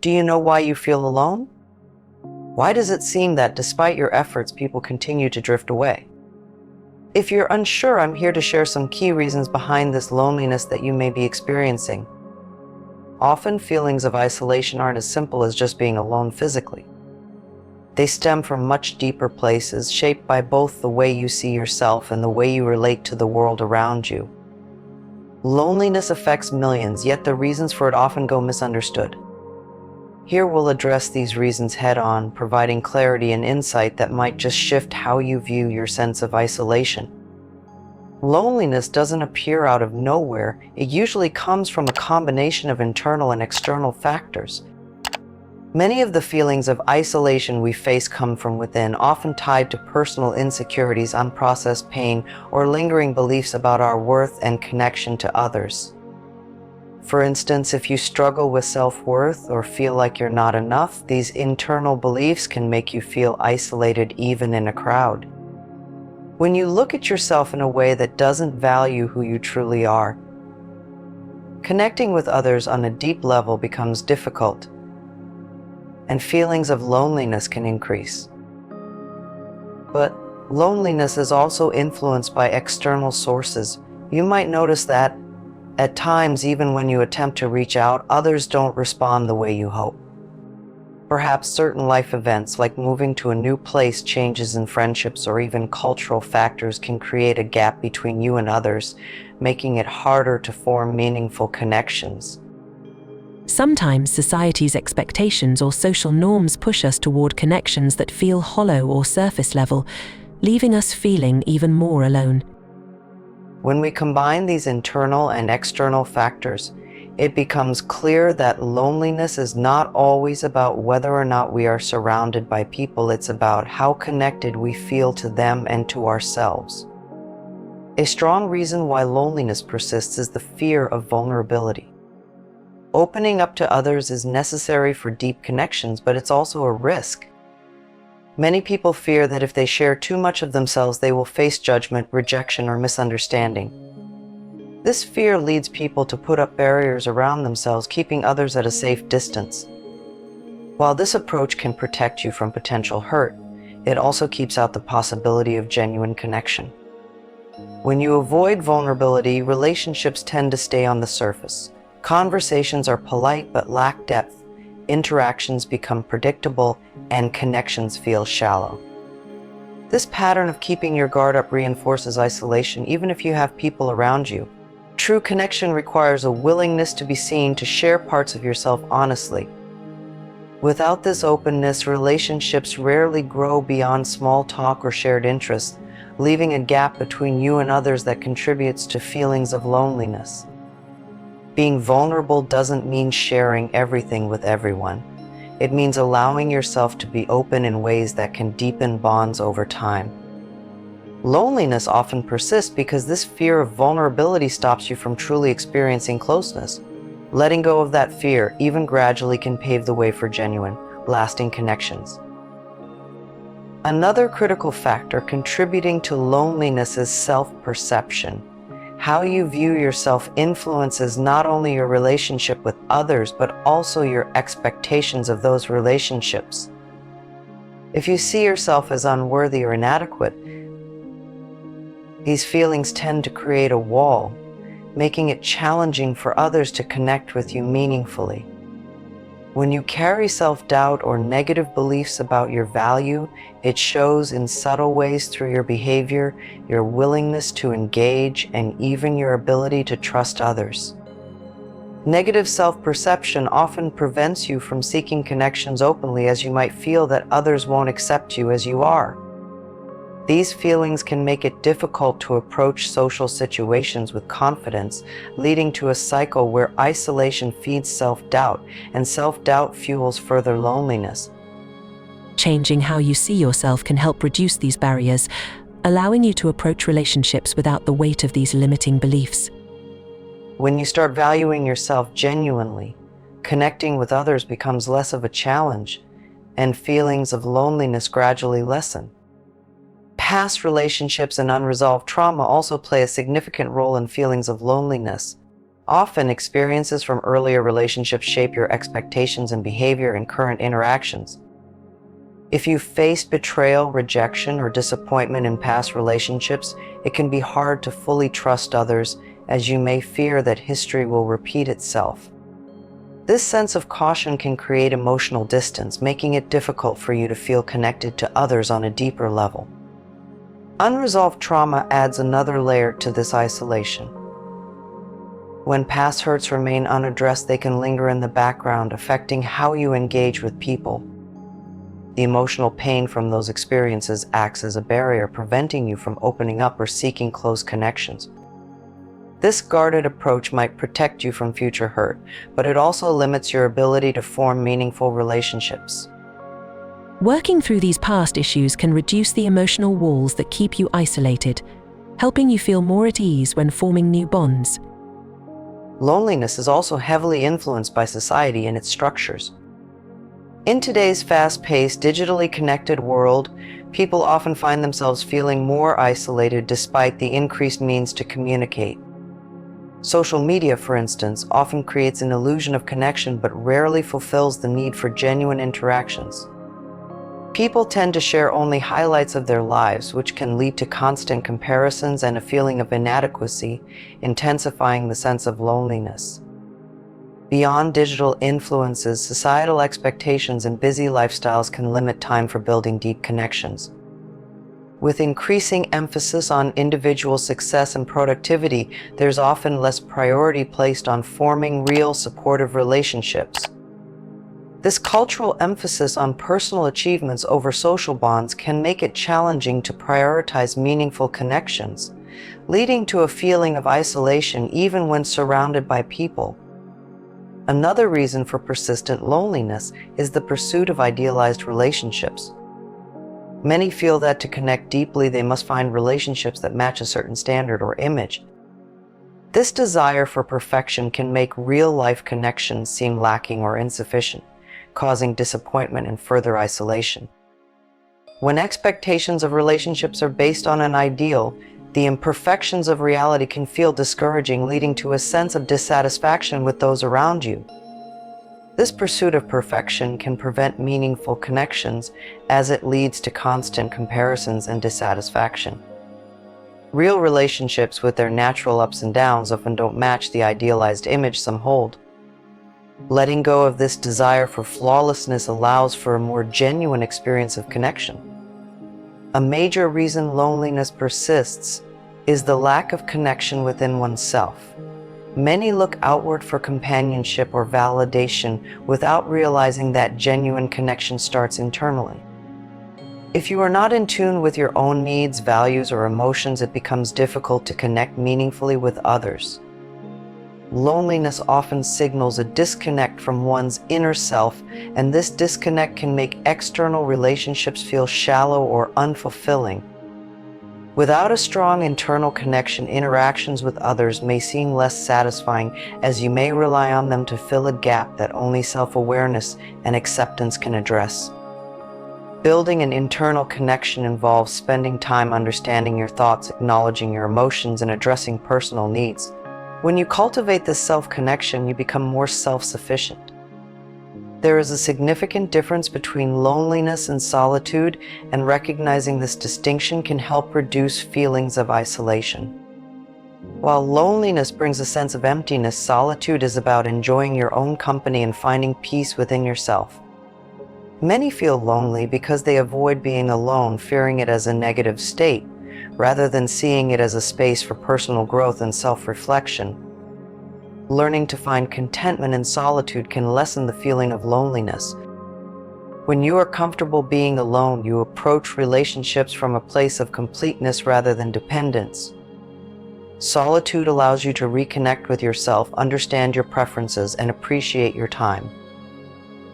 Do you know why you feel alone? Why does it seem that despite your efforts, people continue to drift away? If you're unsure, I'm here to share some key reasons behind this loneliness that you may be experiencing. Often, feelings of isolation aren't as simple as just being alone physically. They stem from much deeper places, shaped by both the way you see yourself and the way you relate to the world around you. Loneliness affects millions, yet the reasons for it often go misunderstood. Here we'll address these reasons head-on, providing clarity and insight that might just shift how you view your sense of isolation. Loneliness doesn't appear out of nowhere. It usually comes from a combination of internal and external factors. Many of the feelings of isolation we face come from within, often tied to personal insecurities, unprocessed pain, or lingering beliefs about our worth and connection to others. For instance, if you struggle with self-worth or feel like you're not enough, these internal beliefs can make you feel isolated even in a crowd. When you look at yourself in a way that doesn't value who you truly are, connecting with others on a deep level becomes difficult, and feelings of loneliness can increase. But loneliness is also influenced by external sources. You might notice that at times, even when you attempt to reach out, others don't respond the way you hope. Perhaps certain life events, like moving to a new place, changes in friendships, or even cultural factors can create a gap between you and others, making it harder to form meaningful connections. Sometimes society's expectations or social norms push us toward connections that feel hollow or surface level, leaving us feeling even more alone. When we combine these internal and external factors, it becomes clear that loneliness is not always about whether or not we are surrounded by people. It's about how connected we feel to them and to ourselves. A strong reason why loneliness persists is the fear of vulnerability. Opening up to others is necessary for deep connections, but it's also a risk. Many people fear that if they share too much of themselves, they will face judgment, rejection, or misunderstanding. This fear leads people to put up barriers around themselves, keeping others at a safe distance. While this approach can protect you from potential hurt, it also keeps out the possibility of genuine connection. When you avoid vulnerability, relationships tend to stay on the surface. Conversations are polite but lack depth. Interactions become predictable, and connections feel shallow. This pattern of keeping your guard up reinforces isolation, even if you have people around you. True connection requires a willingness to be seen, to share parts of yourself honestly. Without this openness, relationships rarely grow beyond small talk or shared interests, leaving a gap between you and others that contributes to feelings of loneliness. Being vulnerable doesn't mean sharing everything with everyone. It means allowing yourself to be open in ways that can deepen bonds over time. Loneliness often persists because this fear of vulnerability stops you from truly experiencing closeness. Letting go of that fear, even gradually, can pave the way for genuine, lasting connections. Another critical factor contributing to loneliness is self-perception. How you view yourself influences not only your relationship with others, but also your expectations of those relationships. If you see yourself as unworthy or inadequate, these feelings tend to create a wall, making it challenging for others to connect with you meaningfully. When you carry self-doubt or negative beliefs about your value, it shows in subtle ways through your behavior, your willingness to engage, and even your ability to trust others. Negative self-perception often prevents you from seeking connections openly, as you might feel that others won't accept you as you are. These feelings can make it difficult to approach social situations with confidence, leading to a cycle where isolation feeds self-doubt, and self-doubt fuels further loneliness. Changing how you see yourself can help reduce these barriers, allowing you to approach relationships without the weight of these limiting beliefs. When you start valuing yourself genuinely, connecting with others becomes less of a challenge, and feelings of loneliness gradually lessen. Past relationships and unresolved trauma also play a significant role in feelings of loneliness. Often, experiences from earlier relationships shape your expectations and behavior in current interactions. If you faced betrayal, rejection, or disappointment in past relationships, it can be hard to fully trust others, as you may fear that history will repeat itself. This sense of caution can create emotional distance, making it difficult for you to feel connected to others on a deeper level. Unresolved trauma adds another layer to this isolation. When past hurts remain unaddressed, they can linger in the background, affecting how you engage with people. The emotional pain from those experiences acts as a barrier, preventing you from opening up or seeking close connections. This guarded approach might protect you from future hurt, but it also limits your ability to form meaningful relationships. Working through these past issues can reduce the emotional walls that keep you isolated, helping you feel more at ease when forming new bonds. Loneliness is also heavily influenced by society and its structures. In today's fast-paced, digitally connected world, people often find themselves feeling more isolated despite the increased means to communicate. Social media, for instance, often creates an illusion of connection but rarely fulfills the need for genuine interactions. People tend to share only highlights of their lives, which can lead to constant comparisons and a feeling of inadequacy, intensifying the sense of loneliness. Beyond digital influences, societal expectations and busy lifestyles can limit time for building deep connections. With increasing emphasis on individual success and productivity, there's often less priority placed on forming real, supportive relationships. This cultural emphasis on personal achievements over social bonds can make it challenging to prioritize meaningful connections, leading to a feeling of isolation even when surrounded by people. Another reason for persistent loneliness is the pursuit of idealized relationships. Many feel that to connect deeply, they must find relationships that match a certain standard or image. This desire for perfection can make real-life connections seem lacking or insufficient, causing disappointment and further isolation. When expectations of relationships are based on an ideal, the imperfections of reality can feel discouraging, leading to a sense of dissatisfaction with those around you. This pursuit of perfection can prevent meaningful connections, as it leads to constant comparisons and dissatisfaction. Real relationships, with their natural ups and downs, often don't match the idealized image some hold. Letting go of this desire for flawlessness allows for a more genuine experience of connection. A major reason loneliness persists is the lack of connection within oneself. Many look outward for companionship or validation without realizing that genuine connection starts internally. If you are not in tune with your own needs, values, or emotions, it becomes difficult to connect meaningfully with others. Loneliness often signals a disconnect from one's inner self, and this disconnect can make external relationships feel shallow or unfulfilling. Without a strong internal connection, interactions with others may seem less satisfying, as you may rely on them to fill a gap that only self-awareness and acceptance can address. Building an internal connection involves spending time understanding your thoughts, acknowledging your emotions, and addressing personal needs. When you cultivate this self-connection, you become more self-sufficient. There is a significant difference between loneliness and solitude, and recognizing this distinction can help reduce feelings of isolation. While loneliness brings a sense of emptiness, solitude is about enjoying your own company and finding peace within yourself. Many feel lonely because they avoid being alone, fearing it as a negative state, rather than seeing it as a space for personal growth and self-reflection. Learning to find contentment in solitude can lessen the feeling of loneliness. When you are comfortable being alone, you approach relationships from a place of completeness rather than dependence. Solitude allows you to reconnect with yourself, understand your preferences, and appreciate your time.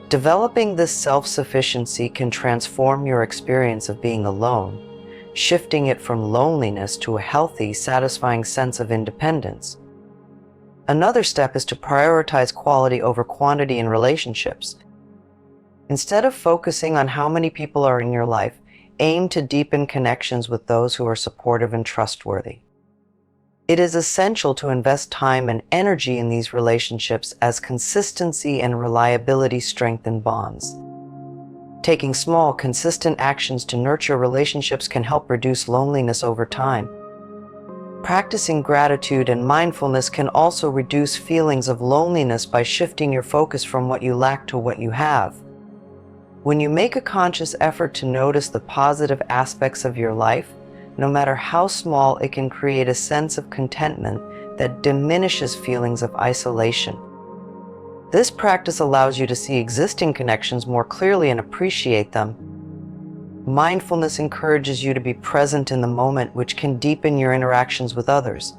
Developing this self-sufficiency can transform your experience of being alone, shifting it from loneliness to a healthy, satisfying sense of independence. Another step is to prioritize quality over quantity in relationships. Instead of focusing on how many people are in your life, aim to deepen connections with those who are supportive and trustworthy. It is essential to invest time and energy in these relationships as consistency and reliability strengthen bonds. Taking small, consistent actions to nurture relationships can help reduce loneliness over time. Practicing gratitude and mindfulness can also reduce feelings of loneliness by shifting your focus from what you lack to what you have. When you make a conscious effort to notice the positive aspects of your life, no matter how small, it can create a sense of contentment that diminishes feelings of isolation. This practice allows you to see existing connections more clearly and appreciate them. Mindfulness encourages you to be present in the moment, which can deepen your interactions with others.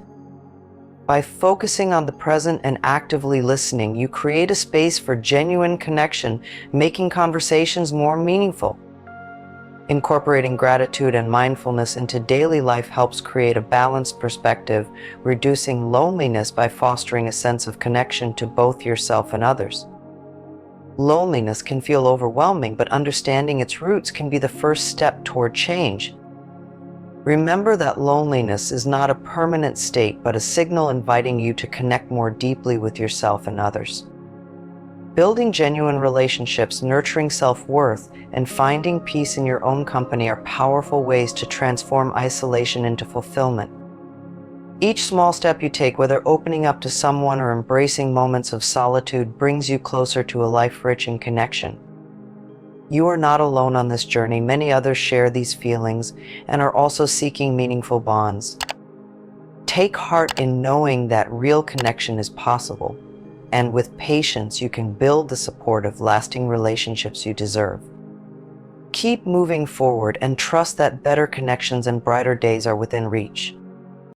By focusing on the present and actively listening, you create a space for genuine connection, making conversations more meaningful. Incorporating gratitude and mindfulness into daily life helps create a balanced perspective, reducing loneliness by fostering a sense of connection to both yourself and others. Loneliness can feel overwhelming, but understanding its roots can be the first step toward change. Remember that loneliness is not a permanent state, but a signal inviting you to connect more deeply with yourself and others. Building genuine relationships, nurturing self-worth, and finding peace in your own company are powerful ways to transform isolation into fulfillment. Each small step you take, whether opening up to someone or embracing moments of solitude, brings you closer to a life rich in connection. You are not alone on this journey. Many others share these feelings and are also seeking meaningful bonds. Take heart in knowing that real connection is possible, and with patience, you can build the supportive, lasting relationships you deserve. Keep moving forward and trust that better connections and brighter days are within reach.